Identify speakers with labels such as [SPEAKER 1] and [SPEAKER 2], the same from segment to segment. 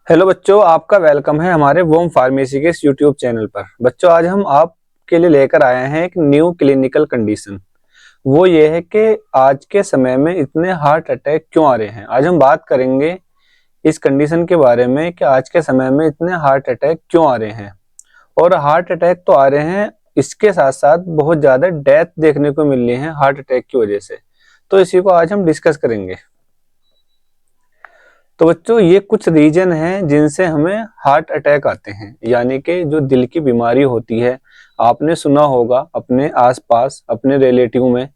[SPEAKER 1] Hello बच्चों, आपका welcome है हमारे वोम फार्मेसी के इस यूट्यूब चैनल पर। बच्चों, आज हम आपके लिए लेकर आए हैं एक न्यू क्लिनिकल कंडीशन। वो ये है कि आज के समय में इतने हार्ट अटैक क्यों आ रहे हैं। आज हम बात करेंगे इस कंडीशन के बारे में कि आज के समय में इतने हार्ट अटैक क्यों आ रहे हैं। और हार्ट अटैक तो आ रहे हैं, इसके साथ साथ बहुत ज्यादा डेथ देखने को मिल रही है हार्ट अटैक की वजह से। तो इसी को आज हम डिस्कस करेंगे। तो बच्चों, ये कुछ रीजन हैं जिनसे हमें हार्ट अटैक आते हैं, यानी कि जो दिल की बीमारी होती है। आपने सुना होगा अपने आसपास अपने रिलेटिव में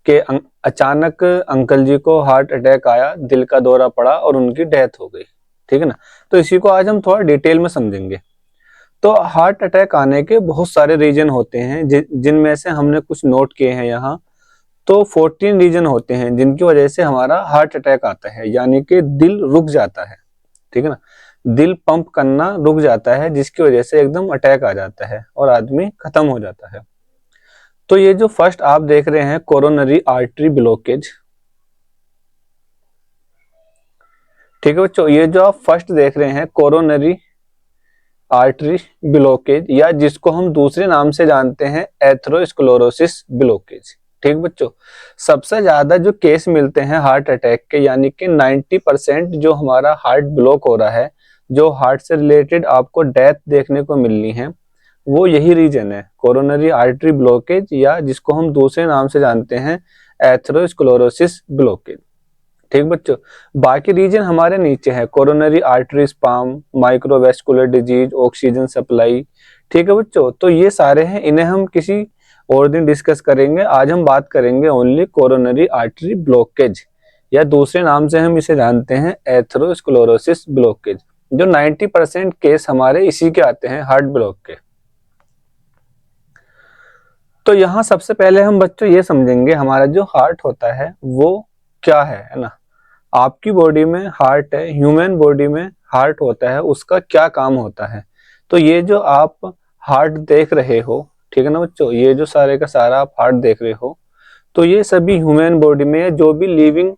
[SPEAKER 1] कि अचानक अंकल जी को हार्ट अटैक आया, दिल का दौरा पड़ा और उनकी डेथ हो गई। ठीक है ना। तो इसी को आज हम थोड़ा डिटेल में समझेंगे। तो हार्ट अटैक आने के बहुत सारे रीजन होते हैं जिनमें से हमने कुछ नोट किए हैं यहाँ। तो 14 रीजन होते हैं जिनकी वजह से हमारा हार्ट अटैक आता है, यानी कि दिल रुक जाता है। ठीक है ना। दिल पंप करना रुक जाता है, जिसकी वजह से एकदम अटैक आ जाता है और आदमी खत्म हो जाता है। तो ये जो फर्स्ट आप देख रहे हैं कोरोनरी आर्टरी ब्लॉकेज। ठीक है बच्चों, ये जो आप फर्स्ट देख रहे हैं कोरोनरी आर्टरी ब्लॉकेज, या जिसको हम दूसरे नाम से जानते हैं एथेरोस्क्लेरोसिस ब्लॉकेज। ठीक बच्चों, सबसे ज्यादा जो केस मिलते हैं हार्ट अटैक के, यानी कि 90% जो हमारा हार्ट ब्लॉक हो रहा है, जो हार्ट से रिलेटेड आपको डेथ देखने को मिलनी है, वो यही रीजन है कोरोनरी आर्टरी ब्लॉकेज, या जिसको हम दूसरे नाम से जानते हैं एथेरोस्क्लेरोसिस ब्लॉकेज। ठीक बच्चों, बाकी रीजन हमारे नीचे है coronary artery sperm, microvascular disease, oxygen supply. ठीक है बच्चों, तो ये सारे हैं, इन्हें हम किसी और दिन डिस्कस करेंगे। आज हम बात करेंगे ओनली कोरोनरी आर्टरी ब्लॉकेज, या दूसरे नाम से हम इसे जानते हैं एथेरोस्क्लेरोसिस ब्लॉकेज, जो 90% केस हमारे इसी के आते हैं, हार्ट ब्लॉक के। तो यहाँ सबसे पहले हम बच्चों ये समझेंगे हमारा जो हार्ट होता है वो क्या है ना। आपकी बॉडी में हार्ट है, ह्यूमन बॉडी में हार्ट होता है, उसका क्या काम होता है। तो ये जो आप हार्ट देख रहे हो, ठीक है ना बच्चों, ये जो सारे का सारा आप हार्ट देख रहे हो, तो ये सभी ह्यूमन बॉडी में जो भी लिविंग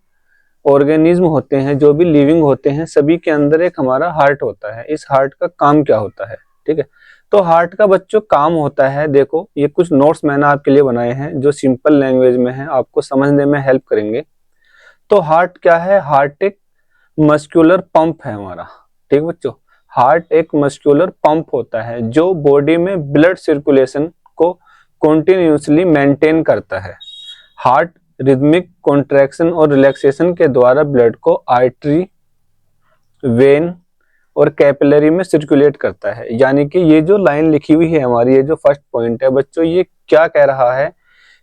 [SPEAKER 1] ऑर्गेनिज्म होते हैं, जो भी लिविंग होते हैं, सभी के अंदर एक हमारा हार्ट होता है। इस हार्ट का काम क्या होता है, ठीक है। तो हार्ट का बच्चों काम होता है, देखो ये कुछ नोट्स मैंने आपके लिए बनाए हैं जो सिंपल लैंग्वेज में है, आपको समझने में हेल्प करेंगे। तो हार्ट क्या है? हार्ट एक मस्कुलर पंप है हमारा। ठीक बच्चों, हार्ट एक मस्कुलर पंप होता है जो बॉडी में ब्लड सर्कुलेशन को कॉन्टिन्यूसली मेंटेन करता है। हार्ट रिदमिक कॉन्ट्रैक्शन और रिलैक्सेशन के द्वारा ब्लड को आर्टरी, वेन और कैपिलरी में सर्कुलेट करता है। यानी कि ये जो लाइन लिखी हुई है हमारी, ये जो फर्स्ट पॉइंट है बच्चों, ये क्या कह रहा है?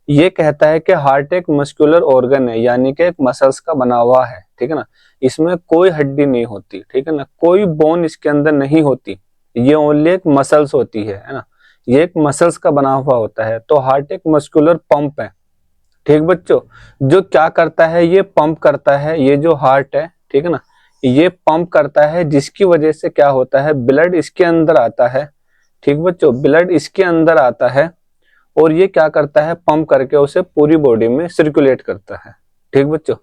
[SPEAKER 1] ये कहता है कि हार्ट एक मस्कुलर ऑर्गन है, यानी कि एक मसल्स का बना हुआ है। ठीक है ना। इसमें कोई हड्डी नहीं होती, ठीक है ना, कोई बोन इसके अंदर नहीं होती। ये ओनली एक मसल्स होती है ना। ये एक मसल्स का बना हुआ होता है। तो हार्ट एक मस्कुलर पंप है। ठीक बच्चों, जो क्या करता है? ये पंप करता है, ये जो हार्ट है, ठीक है ना, ये पंप करता है, जिसकी वजह से क्या होता है? ब्लड इसके अंदर आता है। ठीक बच्चों, ब्लड इसके अंदर आता है और ये क्या करता है? पंप करके उसे पूरी बॉडी में सर्कुलेट करता है। ठीक बच्चों,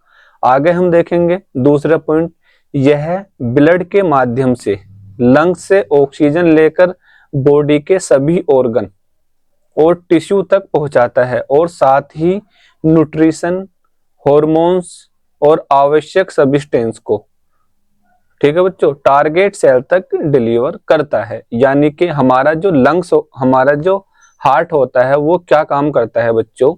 [SPEAKER 1] आगे हम देखेंगे दूसरा पॉइंट। यह ब्लड के माध्यम से लंग्स से ऑक्सीजन लेकर बॉडी के सभी ऑर्गन और टिश्यू तक पहुंचाता है, और साथ ही न्यूट्रिशन, हॉर्मोन्स और आवश्यक सब्सटेंस को, ठीक है बच्चों, टारगेट सेल तक डिलीवर करता है। यानी कि हमारा जो लंग्स, हमारा जो हार्ट होता है, वो क्या काम करता है बच्चों?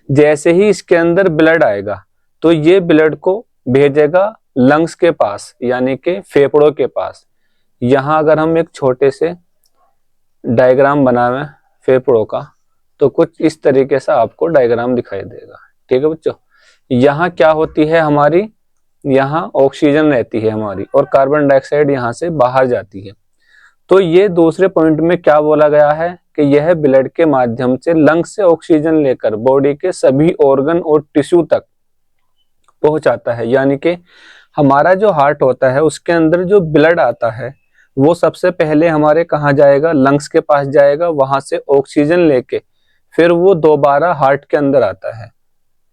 [SPEAKER 1] जैसे ही इसके अंदर ब्लड आएगा तो ये ब्लड को भेजेगा लंग्स के पास, यानी कि फेफड़ों के पास। यहाँ अगर हम एक छोटे से डायग्राम बनावे फेफड़ों का, तो कुछ इस तरीके से आपको डायग्राम दिखाई देगा। ठीक है बच्चों, यहाँ क्या होती है हमारी? यहाँ ऑक्सीजन रहती है हमारी, और कार्बन डाइऑक्साइड यहाँ से बाहर जाती है। तो ये दूसरे पॉइंट में क्या बोला गया है कि यह ब्लड के माध्यम से लंग्स से ऑक्सीजन लेकर बॉडी के सभी ऑर्गन और टिश्यू तक पहुंचाता है। यानी कि हमारा जो हार्ट होता है उसके अंदर जो ब्लड आता है, वो सबसे पहले हमारे कहाँ जाएगा? लंग्स के पास जाएगा, वहां से ऑक्सीजन लेके फिर वो दोबारा हार्ट के अंदर आता है।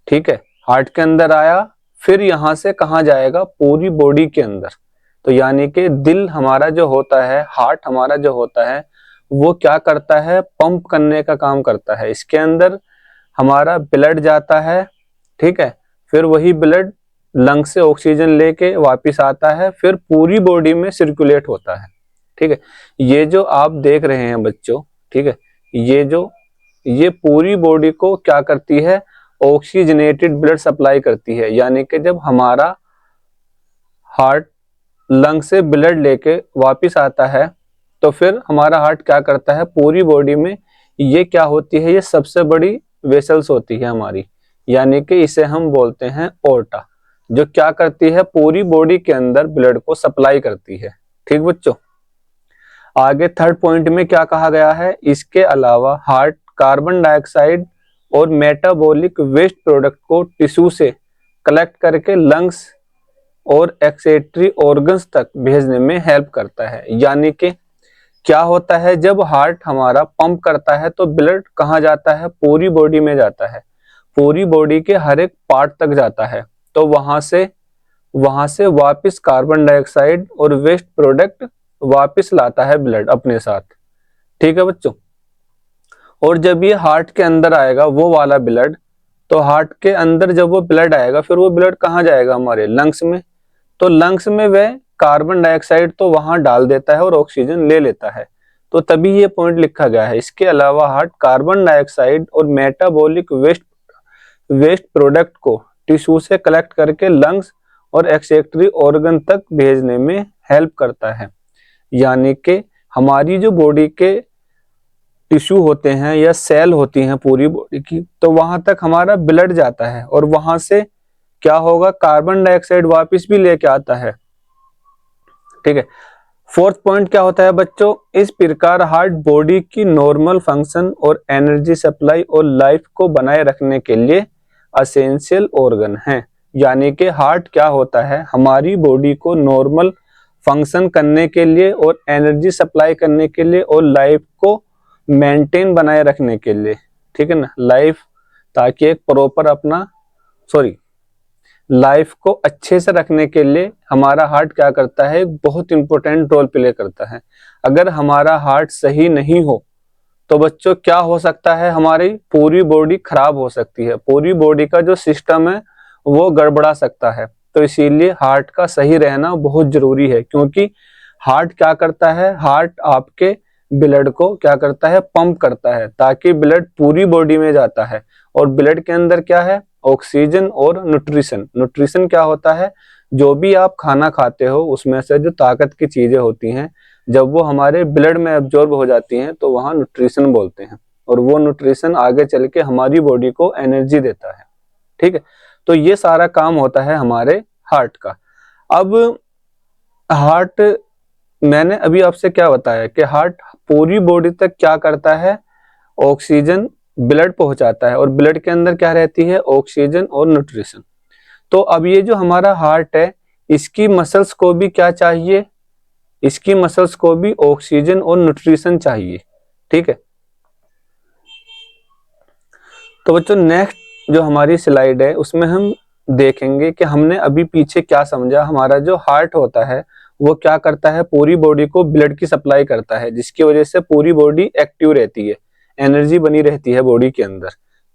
[SPEAKER 1] ठीक है, हार्ट के अंदर आया, फिर यहाँ से कहाँ जाएगा? पूरी बॉडी के अंदर। तो यानी कि दिल हमारा जो होता है, हार्ट हमारा जो होता है, वो क्या करता है, पंप करने का काम करता है। इसके अंदर हमारा ब्लड जाता है, ठीक है, फिर वही ब्लड लंग से ऑक्सीजन लेके वापस आता है, फिर पूरी बॉडी में सर्कुलेट होता है, ठीक है। ये जो आप देख रहे हैं बच्चों, ठीक है, ये पूरी बॉडी को क्या करती है, ऑक्सीजनेटेड ब्लड सप्लाई करती है। यानी कि जब हमारा हार्ट लंग से ब्लड लेके वापस आता है, तो फिर हमारा हार्ट क्या करता है, पूरी बॉडी में ये क्या होती है, ये सबसे बड़ी वेसल्स होती है हमारी, यानी कि इसे हम बोलते हैं ओर्टा, जो क्या करती है, पूरी बॉडी के अंदर ब्लड को सप्लाई करती है। ठीक बच्चों, आगे थर्ड पॉइंट में क्या कहा गया है, इसके अलावा हार्ट कार्बन डाइऑक्साइड और मेटाबॉलिक वेस्ट प्रोडक्ट को टिश्यू से कलेक्ट करके लंग्स और एक्सेटरी ऑर्गन्स तक भेजने में हेल्प करता है। यानी कि क्या होता है, जब हार्ट हमारा पंप करता है तो ब्लड कहाँ जाता है, पूरी बॉडी में जाता है, पूरी बॉडी के हर एक पार्ट तक जाता है। तो वहां से वापस कार्बन डाइऑक्साइड और वेस्ट प्रोडक्ट वापस लाता है ब्लड अपने साथ। ठीक है बच्चों, और जब ये हार्ट के अंदर आएगा वो वाला ब्लड, तो हार्ट के अंदर जब वो ब्लड आएगा, फिर वो ब्लड कहाँ जाएगा, हमारे लंग्स में। तो लंग्स में वह कार्बन डाइऑक्साइड तो वहां डाल देता है और ऑक्सीजन ले लेता है, तो तभी ये पॉइंट लिखा गया है। इसके अलावा हार्ट कार्बन डाइऑक्साइड और मेटाबॉलिक वेस्ट प्रोडक्ट को टिश्यू से कलेक्ट करके लंग्स और एक्सेक्टरी ऑर्गन तक भेजने में हेल्प करता है। यानी कि हमारी जो बॉडी के टिश्यू होते हैं या सेल होती हैं पूरी बॉडी की, तो वहां तक हमारा ब्लड जाता है और वहां से क्या होगा, कार्बन डाइऑक्साइड वापस भी लेके आता है। ठीक है, फोर्थ पॉइंट क्या होता है बच्चों, इस प्रकार हार्ट बॉडी की नॉर्मल फंक्शन और एनर्जी सप्लाई और लाइफ को बनाए रखने के लिए एसेंशियल ऑर्गन है। यानी कि हार्ट क्या होता है, हमारी बॉडी को नॉर्मल फंक्शन करने के लिए और एनर्जी सप्लाई करने के लिए और लाइफ को मेंटेन बनाए रखने के लिए, ठीक है ना, ताकि एक प्रॉपर लाइफ को अच्छे से रखने के लिए हमारा हार्ट क्या करता है, बहुत इंपॉर्टेंट रोल प्ले करता है। अगर हमारा हार्ट सही नहीं हो तो बच्चों क्या हो सकता है, हमारी पूरी बॉडी खराब हो सकती है, पूरी बॉडी का जो सिस्टम है वो गड़बड़ा सकता है। तो इसीलिए हार्ट का सही रहना बहुत जरूरी है, क्योंकि हार्ट क्या करता है, हार्ट आपके ब्लड को क्या करता है, पंप करता है, ताकि ब्लड पूरी बॉडी में जाता है। और ब्लड के अंदर क्या है, ऑक्सीजन और न्यूट्रिशन क्या होता है, जो भी आप खाना खाते हो उसमें से जो ताकत की चीजें होती हैं, जब वो हमारे ब्लड में एब्जॉर्ब हो जाती हैं तो वहां न्यूट्रिशन बोलते हैं, और वो न्यूट्रिशन आगे चल के हमारी बॉडी को एनर्जी देता है। ठीक है, तो ये सारा काम होता है हमारे हार्ट का। अब हार्ट, मैंने अभी आपसे क्या बताया कि हार्ट पूरी बॉडी तक क्या करता है, ऑक्सीजन ब्लड पहुंचाता है, और ब्लड के अंदर क्या रहती है, ऑक्सीजन और न्यूट्रिशन। तो अब ये जो हमारा हार्ट है, इसकी मसल्स को भी क्या चाहिए, इसकी मसल्स को भी ऑक्सीजन और न्यूट्रिशन चाहिए। ठीक है, तो बच्चों नेक्स्ट जो हमारी स्लाइड है उसमें हम देखेंगे कि हमने अभी पीछे क्या समझा। हमारा जो हार्ट होता है वो क्या करता है, पूरी बॉडी को ब्लड की सप्लाई करता है, जिसकी वजह से पूरी बॉडी एक्टिव रहती है, एनर्जी बनी रहती है बॉडी के अंदर,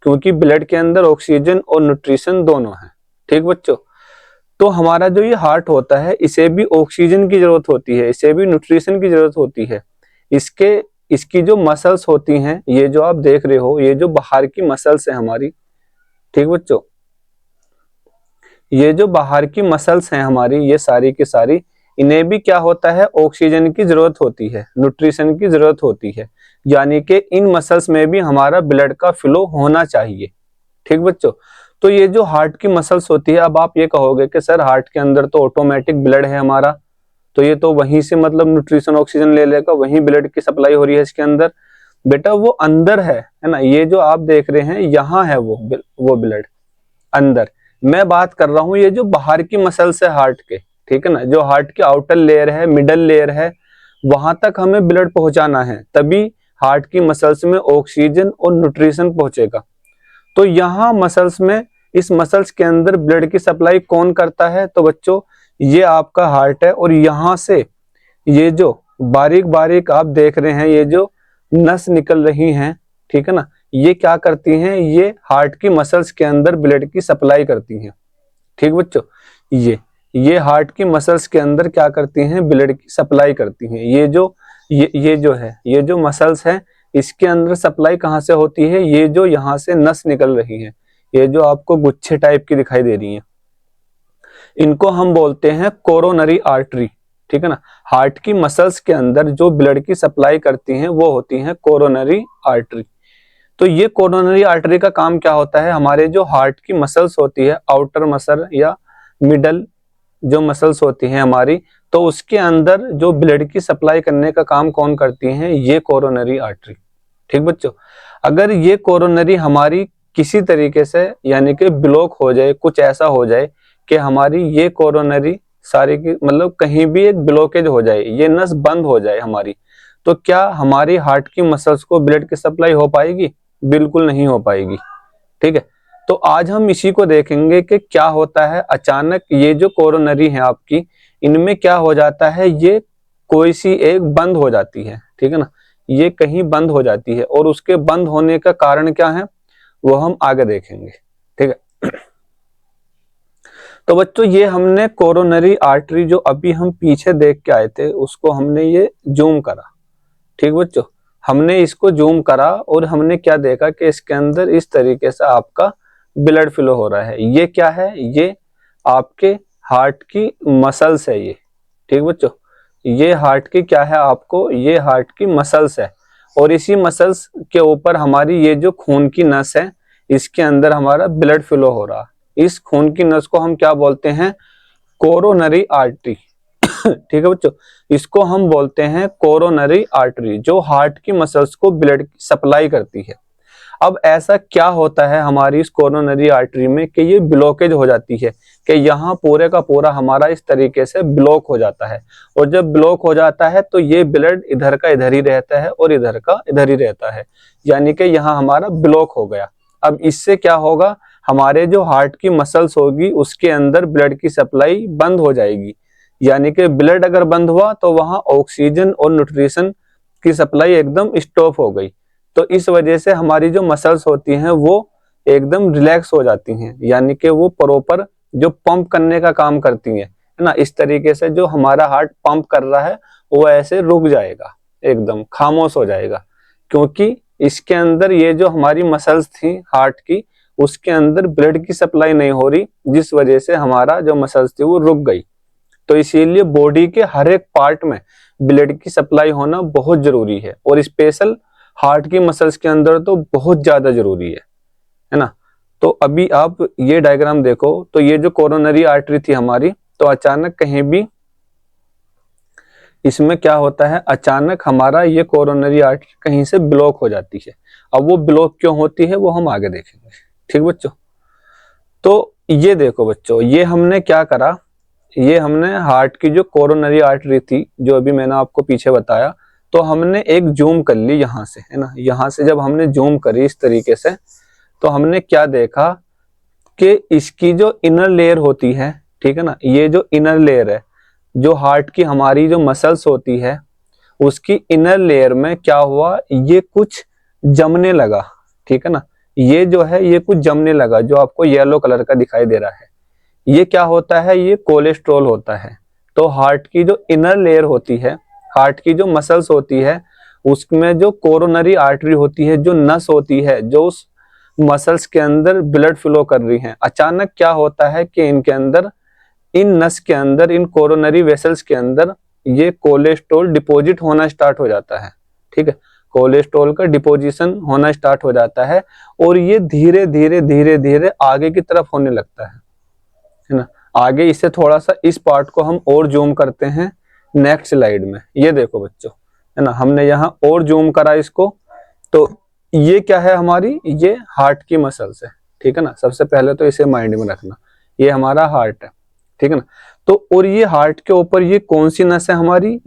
[SPEAKER 1] क्योंकि ब्लड के अंदर ऑक्सीजन और न्यूट्रिशन दोनों है। ठीक बच्चों, तो हमारा जो ये हार्ट होता है इसे भी ऑक्सीजन की जरूरत होती है, इसे भी न्यूट्रिशन की जरूरत होती है। इसकी जो मसल्स होती हैं, ये जो आप देख रहे हो, ये जो बाहर की मसल्स है हमारी, ठीक बच्चों, ये जो बाहर की मसल्स हैं हमारी, ये सारी की सारी, इन्हें भी क्या होता है, ऑक्सीजन की जरूरत होती है, न्यूट्रिशन की जरूरत होती है। यानी कि इन मसल्स में भी हमारा ब्लड का फ्लो होना चाहिए। ठीक बच्चों, तो ये जो हार्ट की मसल्स होती है, अब आप ये कहोगे कि सर हार्ट के अंदर तो ऑटोमेटिक ब्लड है हमारा, तो ये तो वहीं से मतलब न्यूट्रिशन ऑक्सीजन ले लेगा, वहीं ब्लड की सप्लाई हो रही है इसके अंदर। बेटा वो अंदर है ना, ये जो आप देख रहे हैं यहाँ है वो ब्लड अंदर। मैं बात कर रहा हूँ ये जो बाहर की मसल्स है हार्ट के, ठीक है ना, जो हार्ट की आउटर लेयर है, मिडल लेयर है, वहां तक हमें ब्लड पहुंचाना है, तभी हार्ट की मसल्स में ऑक्सीजन और न्यूट्रिशन पहुंचेगा। तो यहाँ मसल्स में, इस मसल्स के अंदर ब्लड की सप्लाई कौन करता है, तो बच्चों ये आपका हार्ट है और यहाँ से ये जो बारीक बारीक आप देख रहे हैं, ये जो नस निकल रही हैं, ठीक है ना, ये क्या करती हैं, ये हार्ट की मसल्स के अंदर ब्लड की सप्लाई करती हैं। ठीक बच्चों, ये हार्ट की मसल्स के अंदर क्या करती हैं, ब्लड की सप्लाई करती हैं। ये जो है, ये जो मसल्स है, इसके अंदर सप्लाई कहाँ से होती है, ये जो यहाँ से नस निकल रही है, ये जो आपको गुच्छे टाइप की दिखाई दे रही है, इनको हम बोलते हैं कोरोनरी आर्टरी। ठीक है ना, हार्ट की मसल्स के अंदर जो ब्लड की सप्लाई करती हैं वो होती हैं कोरोनरी आर्टरी। तो ये कोरोनरी आर्टरी का काम क्या होता है, हमारे जो हार्ट की मसल्स होती है, आउटर मसल या मिडल जो मसल्स होती हैं हमारी, तो उसके अंदर जो ब्लड की सप्लाई करने का काम कौन करती हैं, ये कोरोनरी आर्टरी। ठीक बच्चों, अगर ये कोरोनरी हमारी किसी तरीके से यानी कि ब्लॉक हो जाए, कुछ ऐसा हो जाए कि हमारी ये कोरोनरी सारी की मतलब कहीं भी एक ब्लॉकेज हो जाए, ये नस बंद हो जाए हमारी, तो क्या हमारी हार्ट की मसल्स को ब्लड की सप्लाई हो पाएगी? बिल्कुल नहीं हो पाएगी। ठीक है, तो आज हम इसी को देखेंगे कि क्या होता है अचानक ये जो कोरोनरी है आपकी, इनमें क्या हो जाता है, ये कोई सी एक बंद हो जाती है। ठीक है ना, ये कहीं बंद हो जाती है और उसके बंद होने का कारण क्या है वो हम आगे देखेंगे। ठीक है, तो बच्चों ये हमने कोरोनरी आर्टरी जो अभी हम पीछे देख के आए थे उसको हमने ये जूम करा। ठीक बच्चों, हमने इसको जूम करा और हमने क्या देखा कि इसके अंदर इस तरीके से आपका ब्लड फ्लो हो रहा है। ये क्या है, ये आपके हार्ट की मसल्स है ये। ठीक बच्चों, ये हार्ट की क्या है आपको, ये हार्ट की मसल्स है और इसी मसल्स के ऊपर हमारी ये जो खून की नस है, इसके अंदर हमारा ब्लड फ्लो हो रहा। इस खून की नस को हम क्या बोलते हैं, कोरोनरी आर्टरी। ठीक है बच्चों, इसको हम बोलते हैं कोरोनरी आर्टरी, जो हार्ट की मसल्स को ब्लड की सप्लाई करती है। अब ऐसा क्या होता है हमारी इस कोरोनरी आर्टरी में कि ये ब्लॉकेज हो जाती है, कि यहाँ पूरे का पूरा हमारा इस तरीके से ब्लॉक हो जाता है और जब ब्लॉक हो जाता है तो ये ब्लड इधर का इधर ही रहता है और इधर का इधर ही रहता है, यानी कि यहाँ हमारा ब्लॉक हो गया। अब इससे क्या होगा, हमारे जो हार्ट की मसल्स होगी उसके अंदर ब्लड की सप्लाई बंद हो जाएगी, यानी कि ब्लड अगर बंद हुआ तो वहां ऑक्सीजन और न्यूट्रिशन की सप्लाई एकदम स्टॉप हो गई। तो इस वजह से हमारी जो मसल्स होती हैं वो एकदम रिलैक्स हो जाती हैं, यानी कि वो प्रॉपर जो पंप करने का काम करती हैं, है ना। इस तरीके से जो हमारा हार्ट पंप कर रहा है वो ऐसे रुक जाएगा, एकदम खामोश हो जाएगा, क्योंकि इसके अंदर ये जो हमारी मसल्स थी हार्ट की, उसके अंदर ब्लड की सप्लाई नहीं हो रही, जिस वजह से हमारा जो मसल्स थी वो रुक गई। तो इसीलिए बॉडी के हर एक पार्ट में ब्लड की सप्लाई होना बहुत जरूरी है और स्पेशल हार्ट की मसल्स के अंदर तो बहुत ज्यादा जरूरी है ना। तो अभी आप ये डायग्राम देखो, तो ये जो कोरोनरी आर्टरी थी हमारी, तो अचानक कहीं भी इसमें क्या होता है, अचानक हमारा ये कोरोनरी आर्टरी कहीं से ब्लॉक हो जाती है। अब वो ब्लॉक क्यों होती है वो हम आगे देखेंगे। ठीक बच्चों, तो ये देखो बच्चों, ये हमने क्या करा, ये हमने हार्ट की जो कोरोनरी आर्टरी थी जो अभी मैंने आपको पीछे बताया, तो हमने एक जूम कर ली यहाँ से, है ना। यहाँ से जब हमने जूम करी इस तरीके से, तो हमने क्या देखा कि इसकी जो इनर लेयर होती है, ठीक है ना, ये जो इनर लेयर है, जो हार्ट की हमारी जो मसल्स होती है उसकी इनर लेयर में क्या हुआ, ये कुछ जमने लगा। ठीक है ना, ये जो है ये कुछ जमने लगा, जो आपको येलो कलर का दिखाई दे रहा है, ये क्या होता है, ये कोलेस्ट्रॉल होता है। तो हार्ट की जो इनर लेयर होती है, हार्ट की जो मसल्स होती है, उसमें जो कोरोनरी आर्टरी होती है, जो नस होती है, जो उस मसल्स के अंदर ब्लड फ्लो कर रही है, अचानक क्या होता है कि इनके अंदर, इन नस के अंदर, इन कोरोनरी वेसल्स के अंदर ये कोलेस्ट्रॉल डिपॉजिट होना स्टार्ट हो जाता है। ठीक है, कोलेस्ट्रॉल का डिपोजिशन होना स्टार्ट हो जाता है और ये धीरे धीरे धीरे धीरे आगे की तरफ होने लगता है ना। आगे इससे थोड़ा सा इस पार्ट को हम और जूम करते हैं नेक्स्ट स्लाइड में। ये देखो बच्चों, है ना, हमने यहाँ और जूम करा इसको, तो ये क्या है हमारी, ये हार्ट की मसल्स है। ठीक है ना, सबसे पहले तो इसे माइंड में रखना, ये हमारा हार्ट है। ठीक है ना, तो और ये हार्ट के ऊपर ये कौन सी नस है हमारी,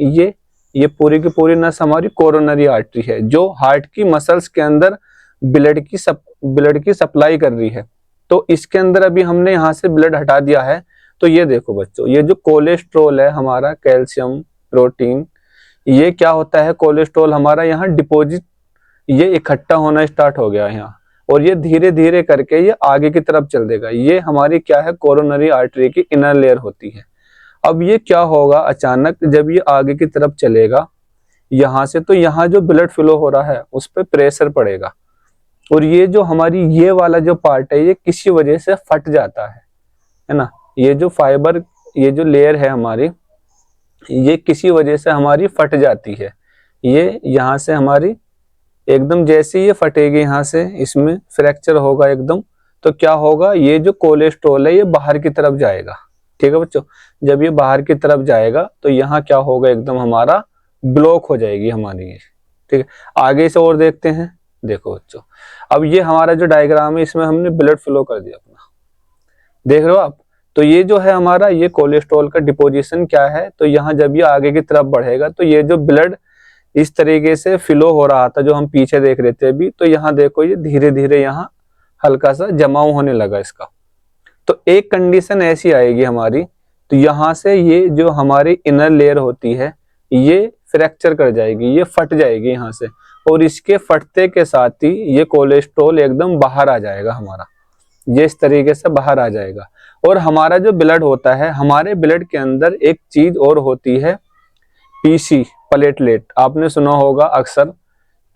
[SPEAKER 1] ये पूरी की पूरी नस हमारी कोरोनरी आर्टरी है, जो हार्ट की मसल्स के अंदर ब्लड की सप्लाई कर रही है। तो इसके अंदर अभी हमने यहाँ से ब्लड हटा दिया है, तो ये देखो बच्चों, ये जो कोलेस्ट्रॉल है हमारा, कैल्शियम, प्रोटीन, ये क्या होता है, कोलेस्ट्रॉल हमारा यहाँ डिपॉजिट, ये इकट्ठा होना स्टार्ट हो गया यहाँ, और ये धीरे धीरे करके ये आगे की तरफ चल देगा। ये हमारी क्या है, कोरोनरी आर्टरी की इनर लेयर होती है। अब ये क्या होगा, अचानक जब ये आगे की तरफ चलेगा यहाँ से, तो यहाँ जो ब्लड फ्लो हो रहा है उस पर प्रेशर पड़ेगा, और ये जो हमारी ये वाला जो पार्ट है ये किसी वजह से फट जाता है ना। ये जो फाइबर, ये जो लेयर है हमारी, ये किसी वजह से हमारी फट जाती है। ये यहाँ से हमारी एकदम जैसे ये फटेगी, यहाँ से इसमें फ्रैक्चर होगा एकदम, तो क्या होगा, ये जो कोलेस्ट्रॉल है ये बाहर की तरफ जाएगा। ठीक है बच्चों, जब ये बाहर की तरफ जाएगा तो यहाँ क्या होगा, एकदम हमारा ब्लॉक हो जाएगी हमारी ये। ठीक है, आगे से और देखते हैं। देखो बच्चों, अब ये हमारा जो डायग्राम है इसमें हमने ब्लड फ्लो कर दिया अपना, देख रहे हो आप। तो ये जो है हमारा, ये कोलेस्ट्रॉल का डिपोजिशन क्या है, तो यहाँ जब ये आगे की तरफ बढ़ेगा तो ये जो ब्लड इस तरीके से फ्लो हो रहा था जो हम पीछे देख रहे थे अभी, तो यहाँ देखो ये धीरे धीरे यहाँ हल्का सा जमाव होने लगा इसका। तो एक कंडीशन ऐसी आएगी हमारी, तो यहाँ से ये जो हमारी इनर लेयर होती है ये फ्रैक्चर कर जाएगी, ये फट जाएगी यहाँ से, और इसके फटते के साथ ही ये कोलेस्ट्रॉल एकदम बाहर आ जाएगा हमारा, ये इस तरीके से बाहर आ जाएगा। और हमारा जो ब्लड होता है, हमारे ब्लड के अंदर एक चीज और होती है, पीसी, प्लेटलेट। आपने सुना होगा अक्सर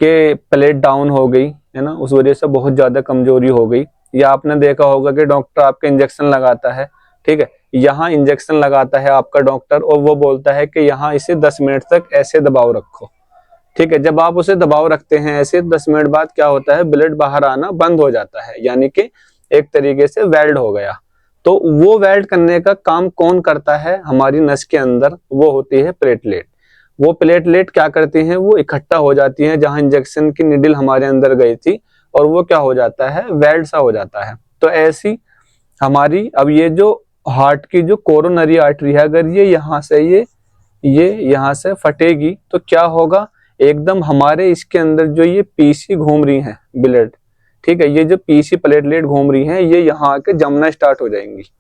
[SPEAKER 1] कि प्लेट डाउन हो गई है ना, उस वजह से बहुत ज्यादा कमजोरी हो गई, या आपने देखा होगा कि डॉक्टर आपके इंजेक्शन लगाता है, ठीक है, यहाँ इंजेक्शन लगाता है आपका डॉक्टर, और वो बोलता है कि यहाँ इसे 10 मिनट तक ऐसे दबाव रखो। ठीक है, जब आप उसे दबाव रखते हैं ऐसे, 10 मिनट बाद क्या होता है, ब्लड बाहर आना बंद हो जाता है, यानी कि एक तरीके से वेल्ड हो गया। तो वो वेल्ड करने का काम कौन करता है हमारी नस के अंदर, वो होती है प्लेटलेट। वो प्लेटलेट क्या करती हैं, वो इकट्ठा हो जाती हैं जहां इंजेक्शन की निडल हमारे अंदर गई थी, और वो क्या हो जाता है, वेल्ड सा हो जाता है। तो ऐसी हमारी, अब ये जो हार्ट की जो कोरोनरी आर्टरी है, अगर ये यहाँ से ये यहाँ से फटेगी तो क्या होगा, एकदम हमारे इसके अंदर जो ये पीसी घूम रही है ब्लड, ठीक है, ये जो पीसी प्लेटलेट घूम रही है ये यहाँ आके जमना स्टार्ट हो जाएंगी।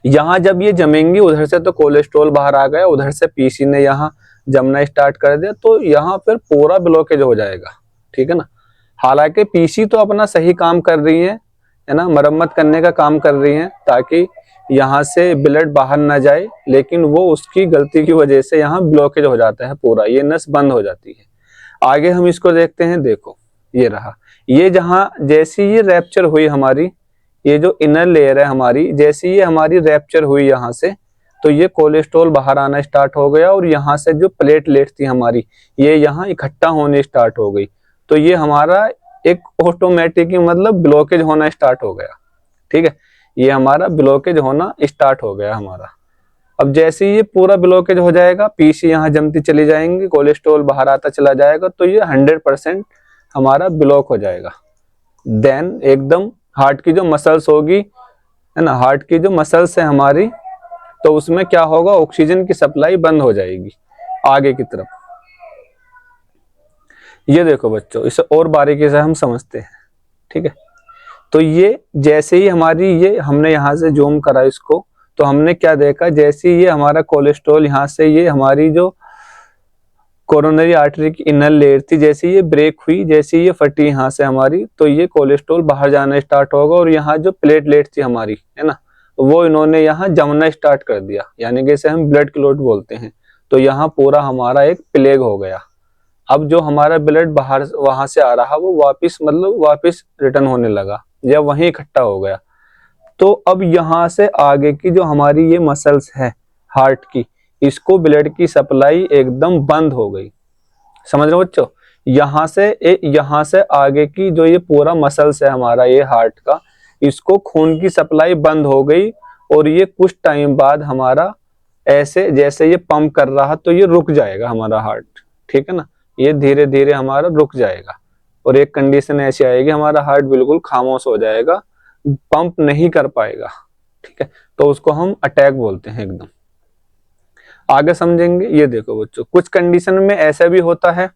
[SPEAKER 1] यहाँ जब ये जमेंगी, उधर से तो कोलेस्ट्रॉल बाहर आ गया, उधर से पीसी ने यहाँ जमना स्टार्ट कर दिया, तो यहाँ फिर पूरा ब्लॉकेज हो जाएगा। ठीक है ना, हालांकि पीसी तो अपना सही काम कर रही है ना, मरम्मत करने का काम कर रही है ताकि यहाँ से ब्लड बाहर ना जाए, लेकिन वो उसकी गलती की वजह से यहाँ ब्लॉकेज हो जाता है पूरा, ये नस बंद हो जाती है। आगे हम इसको देखते हैं। देखो ये रहा, ये जहाँ जैसी ये रैप्चर हुई हमारी, ये जो इनर लेयर है हमारी, जैसी ये हमारी रैप्चर हुई यहाँ से, तो ये कोलेस्ट्रॉल बाहर आना स्टार्ट हो गया, और यहाँ से जो प्लेटलेट थी हमारी ये यहाँ इकट्ठा होने स्टार्ट हो गई, तो ये हमारा एक ऑटोमेटिक मतलब ब्लॉकेज होना स्टार्ट हो गया। ठीक है, ये हमारा ब्लॉकेज होना स्टार्ट हो गया हमारा। अब जैसे ये पूरा ब्लॉकेज हो जाएगा, पीसी यहाँ जमती चली जाएंगी, कोलेस्ट्रॉल बाहर आता चला जाएगा, तो ये 100% हमारा ब्लॉक हो जाएगा। देन एकदम हार्ट की जो मसल्स होगी है ना, हार्ट की जो मसल्स है हमारी, तो उसमें क्या होगा, ऑक्सीजन की सप्लाई बंद हो जाएगी आगे की तरफ। ये देखो बच्चों, इसे और बारीकी से हम समझते हैं। ठीक है, तो ये जैसे ही हमारी, ये हमने यहाँ से जूम करा इसको, तो हमने क्या देखा, जैसे ये हमारा कोलेस्ट्रॉल यहाँ से, ये हमारी जो कोरोनरी आर्टरी की इनर लेयर थी, जैसे ये ब्रेक हुई, जैसे ये फटी यहाँ से हमारी, तो ये कोलेस्ट्रॉल बाहर जाना स्टार्ट होगा, और यहाँ जो प्लेटलेट थी हमारी है ना, वो इन्होंने यहाँ जमना स्टार्ट कर दिया, यानी कि इसे हम ब्लड क्लॉट बोलते हैं। तो यहाँ पूरा हमारा एक प्लेग हो गया। अब जो हमारा ब्लड बाहर वहां से आ रहा, वो वापिस वापिस रिटर्न होने लगा, या वहीं इकट्ठा हो गया। तो अब यहाँ से आगे की जो हमारी ये मसल्स है हार्ट की, इसको ब्लड की सप्लाई एकदम बंद हो गई। समझ रहे हो बच्चों, यहाँ से आगे की जो ये पूरा मसल्स है हमारा ये हार्ट का, इसको खून की सप्लाई बंद हो गई, और ये कुछ टाइम बाद हमारा ऐसे जैसे ये पंप कर रहा, तो ये रुक जाएगा हमारा हार्ट। ठीक है ना, ये धीरे धीरे हमारा रुक जाएगा, और एक कंडीशन ऐसी आएगी, हमारा हार्ट बिल्कुल खामोश हो जाएगा, पंप नहीं कर पाएगा। ठीक है, तो उसको हम अटैक बोलते हैं एकदम। आगे समझेंगे। ये देखो बच्चों, कुछ कंडीशन में ऐसा भी होता है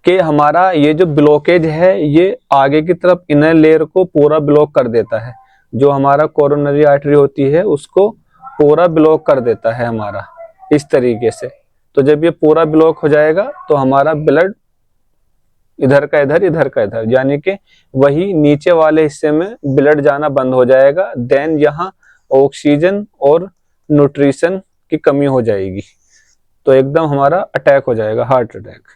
[SPEAKER 1] कि हमारा ये जो ब्लॉकेज है ये आगे की तरफ इनर लेयर को पूरा ब्लॉक कर देता है, जो हमारा कोरोनरी आर्टरी होती है उसको पूरा ब्लॉक कर देता है हमारा इस तरीके से। तो जब ये पूरा ब्लॉक हो जाएगा तो हमारा ब्लड इधर का इधर, इधर का इधर, यानी कि वही नीचे वाले हिस्से में ब्लड जाना बंद हो जाएगा। देन यहाँ ऑक्सीजन और न्यूट्रिशन की कमी हो जाएगी, तो एकदम हमारा अटैक हो जाएगा, हार्ट अटैक।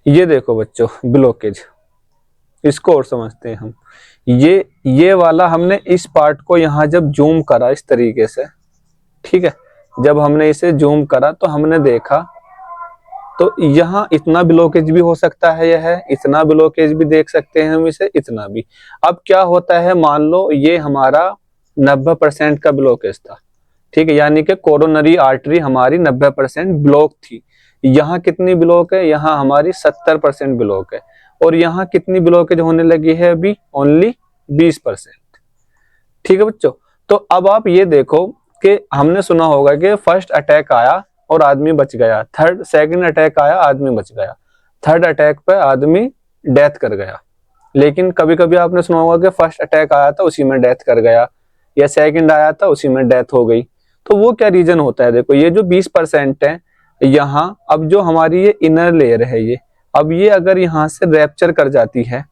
[SPEAKER 1] ये देखो बच्चों ब्लॉकेज, इसको और समझते हैं हम। ये वाला हमने इस पार्ट को यहाँ जब जूम करा इस तरीके से, ठीक है, जब हमने इसे जूम करा तो हमने देखा तो यहाँ इतना ब्लॉकेज भी हो सकता है, यह है इतना ब्लॉकेज भी देख सकते हैं हम इसे, इतना भी। अब क्या होता है, मान लो ये हमारा 90% का ब्लॉकेज था, ठीक है, यानी कि कोरोनरी आर्टरी हमारी 90% ब्लॉक थी। यहाँ कितनी ब्लॉक है, यहाँ हमारी 70% ब्लॉक है। और यहाँ कितनी ब्लॉकेज होने लगी है अभी, ओनली 20%। ठीक है बच्चों, तो अब आप ये देखो कि हमने सुना होगा कि फर्स्ट अटैक आया और आदमी बच गया, सेकंड अटैक आया आदमी बच गया, थर्ड अटैक पे आदमी डेथ कर गया। लेकिन कभी कभी आपने सुना होगा कि फर्स्ट अटैक आया था उसी में डेथ कर गया, या सेकंड आया था उसी में डेथ हो गई। तो वो क्या रीजन होता है, देखो ये जो 20% है यहाँ, अब जो हमारी ये इनर लेयर है ये, अब ये अगर यहाँ से रैप्चर कर जाती है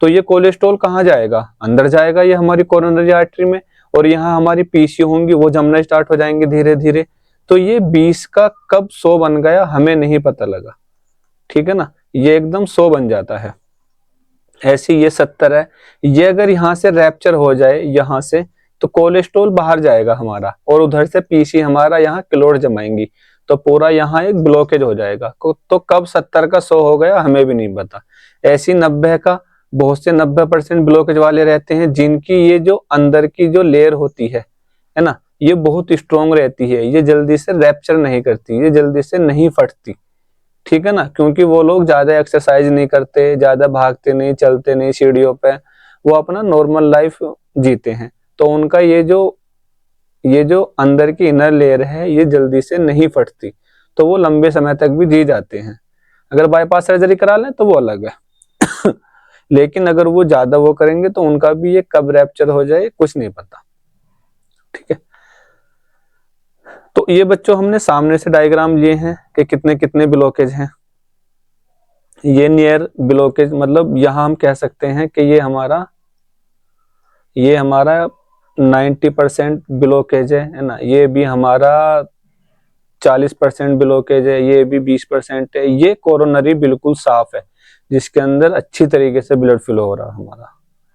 [SPEAKER 1] तो ये कोलेस्ट्रॉल कहाँ जाएगा, अंदर जाएगा, ये हमारी कोरोनरी आर्टरी में, और यहाँ हमारी पीसी होंगी वो जमना स्टार्ट हो जाएंगे धीरे धीरे। तो ये 20 का कब 100 बन गया हमें नहीं पता लगा, ठीक है ना, ये एकदम 100 बन जाता है। ऐसी ये 70 है, ये अगर यहाँ से रैप्चर हो जाए यहाँ से तो कोलेस्ट्रॉल बाहर जाएगा हमारा, और उधर से पीसी हमारा यहाँ क्लोट जमाएंगी, तो पूरा यहाँ एक ब्लॉकेज हो जाएगा। तो कब 70 का 100 हो गया हमें भी नहीं पता। ऐसी 90 का, बहुत से 90% ब्लॉकेज वाले रहते हैं जिनकी ये जो अंदर की जो लेयर होती है ना, ये बहुत स्ट्रोंग रहती है, ये जल्दी से रैप्चर नहीं करती, ये जल्दी से नहीं फटती, ठीक है ना, क्योंकि वो लोग ज्यादा एक्सरसाइज नहीं करते, ज्यादा भागते नहीं, चलते नहीं सीढ़ियों पे, वो अपना नॉर्मल लाइफ जीते हैं। तो उनका ये जो अंदर की इनर लेयर है ये जल्दी से नहीं फटती, तो वो लंबे समय तक भी जी जाते हैं। अगर बाईपास सर्जरी करा लें तो वो अलग है लेकिन अगर वो ज्यादा वो करेंगे तो उनका भी ये कब रैप्चर हो जाए कुछ नहीं पता, ठीक है। तो ये बच्चों हमने सामने से डायग्राम लिए हैं कि कितने कितने ब्लॉकेज हैं। ये नियर ब्लॉकेज मतलब यहाँ हम कह सकते हैं कि ये हमारा 90% ब्लॉकेज है ना, ये भी हमारा 40% ब्लॉकेज है, ये भी 20% है। ये कोरोनरी बिल्कुल साफ है जिसके अंदर अच्छी तरीके से ब्लड फ्लो हो रहा है हमारा,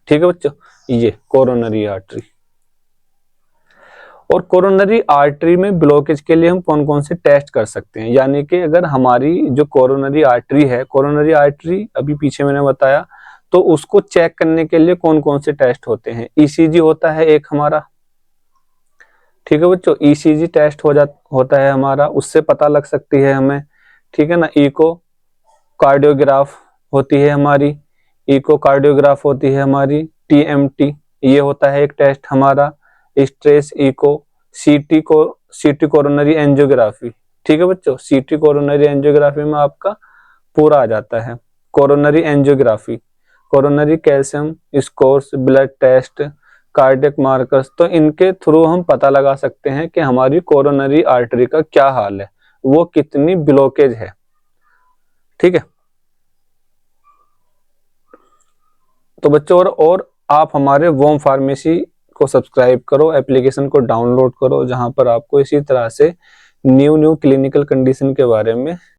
[SPEAKER 1] ठीक है बच्चों, ये कोरोनरी आर्टरी। और कोरोनरी आर्टरी में ब्लॉकेज के लिए हम कौन कौन से टेस्ट कर सकते हैं, यानी कि अगर हमारी जो कोरोनरी आर्टरी है, कोरोनरी आर्टरी अभी पीछे मैंने बताया, तो उसको चेक करने के लिए कौन कौन से टेस्ट होते हैं। ईसीजी होता है एक हमारा, ठीक है बच्चों, ईसीजी टेस्ट होता है हमारा, उससे पता लग सकती है हमें, ठीक है ना। इको कार्डियोग्राफ होती है हमारी, इको कार्डियोग्राफ होती है हमारी, टीएमटी ये होता है एक टेस्ट हमारा, stress echo, CT coronary angiography, ठीक है बच्चों, सीटी कोरोनरी एंजियोग्राफी में आपका पूरा आ जाता है। Coronary angiography, coronary calcium scores, blood test, cardiac markers, तो इनके थ्रू हम पता लगा सकते हैं कि हमारी कोरोनरी आर्टरी का क्या हाल है, वो कितनी ब्लॉकेज है, ठीक है। तो बच्चों और आप हमारे वॉम फार्मेसी को सब्सक्राइब करो, एप्लीकेशन को डाउनलोड करो, जहां पर आपको इसी तरह से न्यू क्लिनिकल कंडीशन के बारे में